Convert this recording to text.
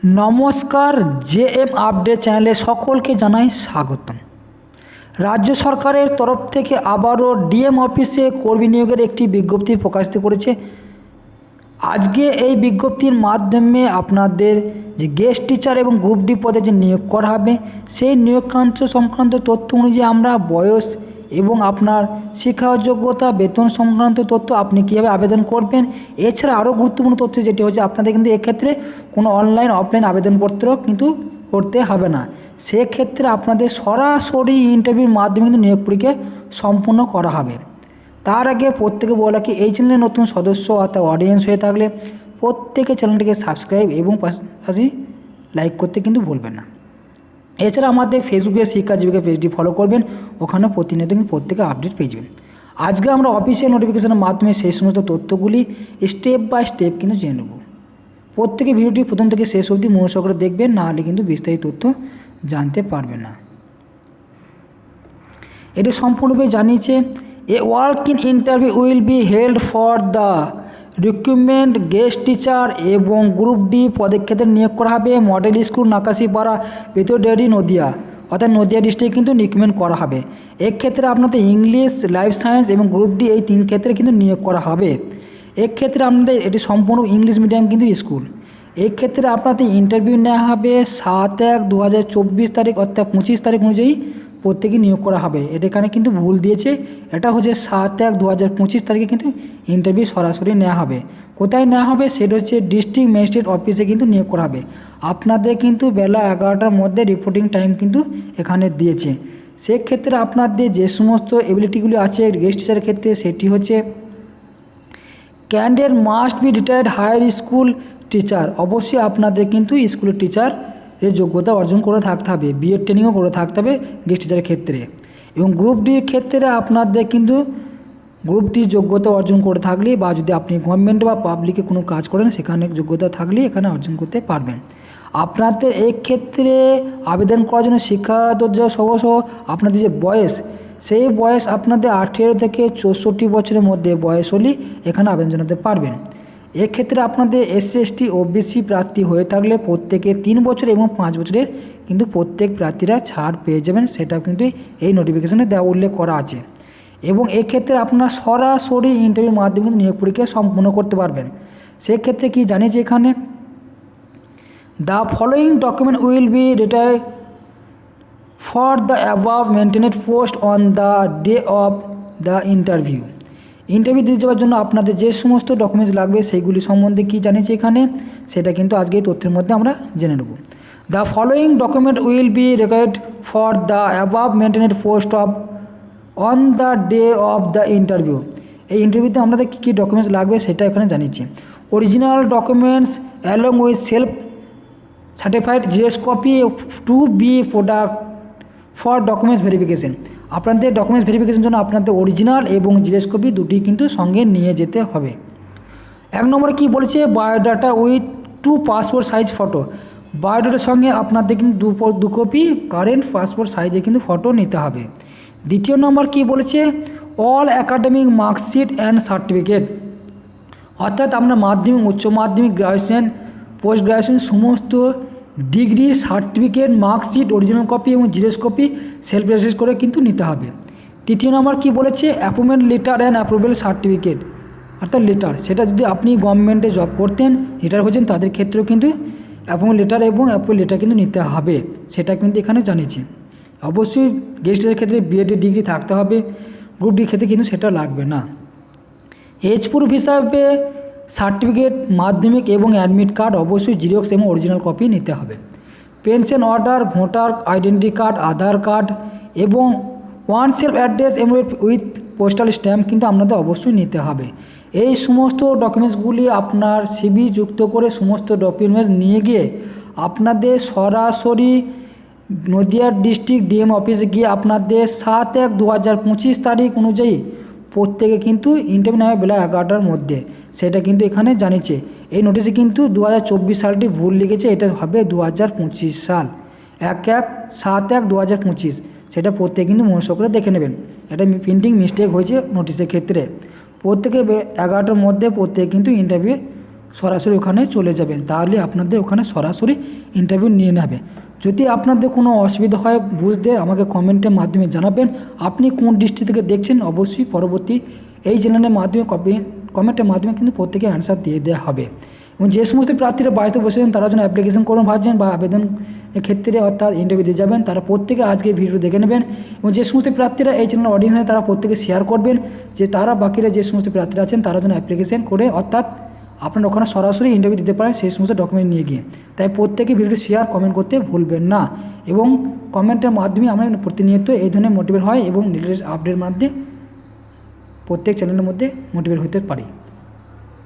নমস্কার, JM update চ্যানেলে সকলকে জানাই স্বাগতম। রাজ্য সরকারের তরফ থেকে আবারও ডিএম অফিসে কর্মী নিয়োগের একটি বিজ্ঞপ্তি প্রকাশিত করেছে। আজকে এই বিজ্ঞপ্তির মাধ্যমে আপনাদের যে গেস্ট টিচার এবং গ্রুপ ডি পদে যে নিয়োগ করা হবে সেই নিয়োগকান্ত সংক্রান্ত তথ্য অনুযায়ী আমরা বয়স এবং আপনার শিক্ষা যোগ্যতা, বেতন সংক্রান্ত তথ্য, আপনি কীভাবে আবেদন করবেন, এছাড়া আরও গুরুত্বপূর্ণ তথ্য যেটি হচ্ছে আপনাদের কিন্তু এক্ষেত্রে কোনো অনলাইন অফলাইন আবেদনপত্র কিন্তু করতে হবে না। সেক্ষেত্রে আপনাদের সরাসরি ইন্টারভিউর মাধ্যমে কিন্তু নিয়োগ পরীক্ষা সম্পূর্ণ করা হবে। তার আগে প্রত্যেকে বলা কি এই চ্যানেলে নতুন সদস্য অর্থাৎ অডিয়েন্স হয়ে থাকলে প্রত্যেকে চ্যানেলটিকে সাবস্ক্রাইব এবং পাশাপাশি লাইক করতে কিন্তু ভুলবেন না। এছাড়া আমাদের ফেসবুকে শিক্ষা জীবিকা পেজটি ফলো করবেন, ওখানে প্রতিনিয়ত কিন্তু প্রত্যেকে আপডেট পেয়ে যাবেন। আজকে আমরা অফিসিয়াল নোটিফিকেশনের মাধ্যমে সেই সমস্ত তথ্যগুলি স্টেপ বাই স্টেপ কিন্তু জেনে নেব। প্রত্যেকে ভিডিওটি প্রথম থেকে শেষ অবধি মনোযোগ করে দেখবেন, নাহলে কিন্তু বিস্তারিত তথ্য জানতে পারবেন না। এটি সম্পূর্ণভাবে জানিয়েছে a walk in interview will be held for the recruitment guest teacher এবং গ্রুপ ডি পদের ক্ষেত্রে নিয়োগ করা হবে মডেল স্কুল নাকাশিপাড়া বেতডেরি নদিয়া, অর্থাৎ নদিয়া ডিস্ট্রিক্টে কিন্তু রিক্রুটমেন্ট করা হবে। এক্ষেত্রে আপনাদের ইংলিশ, লাইফ সায়েন্স এবং গ্রুপ ডি এই তিন ক্ষেত্রে কিন্তু নিয়োগ করা হবে। এক্ষেত্রে আপনাদের এটি সম্পূর্ণ ইংলিশ মিডিয়াম কিন্তু স্কুল। এক্ষেত্রে আপনাদের ইন্টারভিউ নেওয়া হবে 7/1/2024 তারিখ অর্থাৎ 25 তারিখ অনুযায়ী প্রত্যেকে নিয়োগ করা হবে। এটা এখানে কিন্তু ভুল দিয়েছে, এটা হচ্ছে 7/1/2025 তারিখে কিন্তু ইন্টারভিউ সরাসরি নেওয়া হবে। কোথায় নেওয়া হবে সেটা হচ্ছে ডিস্ট্রিক্ট ম্যাজিস্ট্রেট অফিসে কিন্তু নিয়োগ করা হবে। আপনাদের কিন্তু বেলা 11টার মধ্যে রিপোর্টিং টাইম কিন্তু এখানে দিয়েছে। সেক্ষেত্রে আপনাদের যে সমস্ত এবিলিটিগুলি আছে গেস্ট টিচারের ক্ষেত্রে সেটি হচ্ছে candidate must be retired higher school teacher, অবশ্যই আপনাদের কিন্তু স্কুলের টিচার এর যোগ্যতা অর্জন করে থাকতে হবে, বিএড ট্রেনিংও করে থাকতে হবে গেস্ট টিচারের ক্ষেত্রে। এবং গ্রুপ ডির ক্ষেত্রে আপনাদের কিন্তু গ্রুপ ডির যোগ্যতা অর্জন করে থাকলে বা যদি আপনি গভর্নমেন্ট বা পাবলিকে কোনো কাজ করেন সেখানে যোগ্যতা থাকলে এখানে অর্জন করতে পারবেন। আপনাদের এই ক্ষেত্রে আবেদন করার জন্য শিক্ষাগত সহ আপনাদের যে বয়স, সেই বয়স আপনাদের 18 থেকে 64 বছরের মধ্যে বয়স হলে এখানে আবেদন জানাতে পারবেন। এক্ষেত্রে আপনাদের এসসি এসটি ওবিসি প্রার্থী হয়ে থাকলে প্রত্যেকে 3 বছর এবং 5 বছরের কিন্তু প্রত্যেক প্রার্থীরা ছাড় পেয়ে যাবেন, সেটা কিন্তু এই নোটিফিকেশনে দেওয়া উল্লেখ করা আছে। এবং এক্ষেত্রে আপনারা সরাসরি ইন্টারভিউর মাধ্যমে কিন্তু নিয়োগ পরীক্ষা সম্পূর্ণ করতে পারবেন। সেক্ষেত্রে কি জানিয়েছে এখানে, the following document will be required for the above mentioned post on the day of the interview. Interview দিতে যাওয়ার জন্য আপনাদের যে সমস্ত ডকুমেন্টস লাগবে সেইগুলি সম্বন্ধে কী জানিয়েছে এখানে, সেটা কিন্তু আজকে এই তথ্যের মধ্যে আমরা জেনে নেব। The following document will be required for the above mentioned post of on the day of the interview. এই ইন্টারভিউতে আমাদের কী কী ডকুমেন্টস লাগবে সেটা এখানে জানিয়েছি। Original documents along with self certified GS copy to be product for documents verification. আপনাদের documents ভেরিফিকেশনের জন্য আপনাদের অরিজিনাল এবং জিএস কপি দুটি কিন্তু সঙ্গে নিয়ে যেতে হবে। 1 নম্বরে কী বলেছে, biodata with 2 passport size photo. বায়োডাটার সঙ্গে আপনাদের কিন্তু দু কপি কারেন্ট পাসপোর্ট সাইজে কিন্তু ফটো নিতে হবে। 2 নম্বর কী বলেছে, all academic marksheet and certificate, অর্থাৎ আমরা মাধ্যমিক, উচ্চ মাধ্যমিক, গ্র্যাজুয়েশন, পোস্ট গ্র্যাজুয়েশন সমস্ত ডিগ্রির সার্টিফিকেট, মার্কশিট, অরিজিনাল কপি এবং জিএস কপি সেলফ অ্যাটেস্ট করে কিন্তু নিতে হবে। 3 নম্বর কী বলেছে, appointment letter and approval certificate, অর্থাৎ লেটার, সেটা যদি আপনি গভর্নমেন্টে জব করতেন, রিটায়ার হয়েছেন, তাদের ক্ষেত্রেও কিন্তু অ্যাপয়েন্টমেন্ট লেটার এবং অ্যাপ্রুভেল লেটার কিন্তু নিতে হবে, সেটা কিন্তু এখানে জানিয়েছি। অবশ্যই গেস্টের ক্ষেত্রে বিএড ডিগ্রি থাকতে হবে, গ্রুপ ডি ক্ষেত্রে কিন্তু সেটা লাগবে না। এজ প্রুফ হিসাবে সার্টিফিকেট, মাধ্যমিক এবং অ্যাডমিট কার্ড, অবশ্যই জিরক্স এবং অরিজিনাল কপি নিতে হবে। Pension order, voter identity card, Aadhaar card এবং ওয়ান সেলফ অ্যাড্রেস এবং উইথ পোস্টাল স্ট্যাম্প কিন্তু আপনাদের অবশ্যই নিতে হবে। এই সমস্ত ডকুমেন্টসগুলি আপনার সিভি যুক্ত করে সমস্ত ডকুমেন্টস নিয়ে গিয়ে আপনাদের সরাসরি নদিয়া ডিস্ট্রিক্ট ডিএম অফিসে গিয়ে আপনাদের 7/1/2025 তারিখ অনুযায়ী প্রত্যেকে কিন্তু ইন্টারভিউ নেওয়া বেলা 11টার মধ্যে, সেটা কিন্তু এখানে জানিয়েছে। এই নোটিশে কিন্তু 2024 সালটি ভুল লিখেছে, এটা হবে 2025 সাল, 7/1/2025, সেটা প্রত্যেকে কিন্তু মনোযোগ করে দেখে নেবেন। এটা প্রিন্টিং মিস্টেক হয়েছে নোটিশের ক্ষেত্রে। প্রত্যেকে 11টার মধ্যে প্রত্যেকে কিন্তু ইন্টারভিউ সরাসরি ওখানে চলে যাবেন, তাহলে আপনাদের ওখানে সরাসরি ইন্টারভিউ নিয়ে নেবে। যদি আপনাদের কোনো অসুবিধা হয় বুঝতে, আমাকে কমেন্টের মাধ্যমে জানাবেন। আপনি কোন ডিস্ট্রিক্ট থেকে দেখছেন, অবশ্যই পরবর্তী এই চ্যানেলের মাধ্যমে কমেন্টের মাধ্যমে কিন্তু প্রত্যেকে অ্যান্সার দিয়ে দেওয়া হবে। এবং যে সমস্ত প্রার্থীরা বাড়িতে বসেছেন তারা যেন অ্যাপ্লিকেশন করুন ভাবছেন বা আবেদন ক্ষেত্রে অর্থাৎ ইন্টারভিউ দিয়ে যাবেন, তারা প্রত্যেকে আজকে ভিডিও দেখে নেবেন। এবং যে সমস্ত প্রার্থীরা এই চ্যানেল অডিয়েন্স হয় তারা প্রত্যেকে শেয়ার করবেন, যে তারা বাকিরা যে সমস্ত প্রার্থীরা আছেন তারা যেন অ্যাপ্লিকেশন করে অর্থাৎ আপনারা ওখানে সরাসরি ইন্টারভিউ দিতে পারেন সেই সমস্ত ডকুমেন্ট নিয়ে গিয়ে। তাই প্রত্যেকে ভিডিওটি শেয়ার কমেন্ট করতে ভুলবেন না, এবং কমেন্টের মাধ্যমে আমরা প্রতিনিয়ত এই ধরনের মোটিভেট হয় এবং লেটেস্ট আপডেটের মাধ্যমে প্রত্যেক চ্যানেলের মধ্যে মোটিভেট হতে পারি।